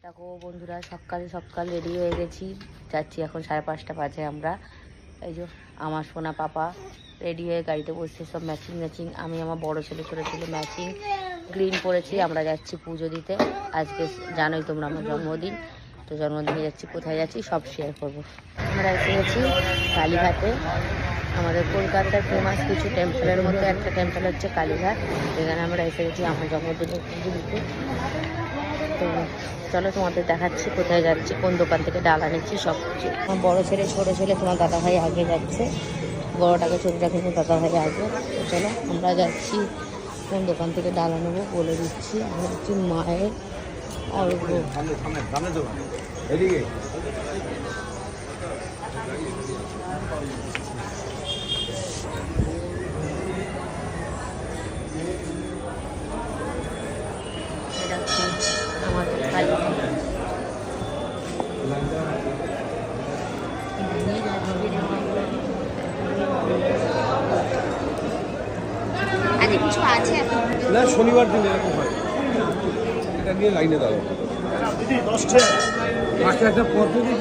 দেখো বন্ধুরা, সকাল রেডি হয়ে গেছি, যাচ্ছি এখন 5:30 বাজে। আমরা এই যে আমার সোনা পাপা রেডি হয়ে গাড়িতে বসছে, সব ম্যাচিং। আমি আমার বড় ছেলে ছোটো ছেলে ম্যাচিং গ্রিন পরেছি। আমরা যাচ্ছি পুজো দিতে। আজকে জানোই তোমরা আমার জন্মদিন, তো জন্মদিনে যাচ্ছি। কোথায় যাচ্ছি সব শেয়ার করবো। আমরা এসে গেছি কালীঘাটে। আমাদের কলকাতার ফেমাস কিছু টেম্পলের মধ্যে একটা টেম্পল হচ্ছে কালীঘাট। এখানে আমরা এসে গেছি আমার জন্মদিনে পুজো দিতে। তো চলো তোমাদের দেখাচ্ছি কোথায় যাচ্ছি, কোন দোকান থেকে ডালা নিচ্ছি সব কিছু। আমার বড়ো ছেলে ছোটো ছেলে তোমার দাদাভাই আগে যাচ্ছে, বড়োটাকে ছোটোটাকে নিয়ে দাদাভাই আগে। তো চলো আমরা যাচ্ছি, কোন দোকান থেকে ডালা নেবো বলে দিচ্ছি। আমরা হচ্ছি মায়ের অর্ঘ। আমাদের আজকে কিছু আছে না, শনিবার দিন এরকম হয়। এটা নিয়ে লাইনে দাঁড়াবো। 10টা একটা পদ্ধতি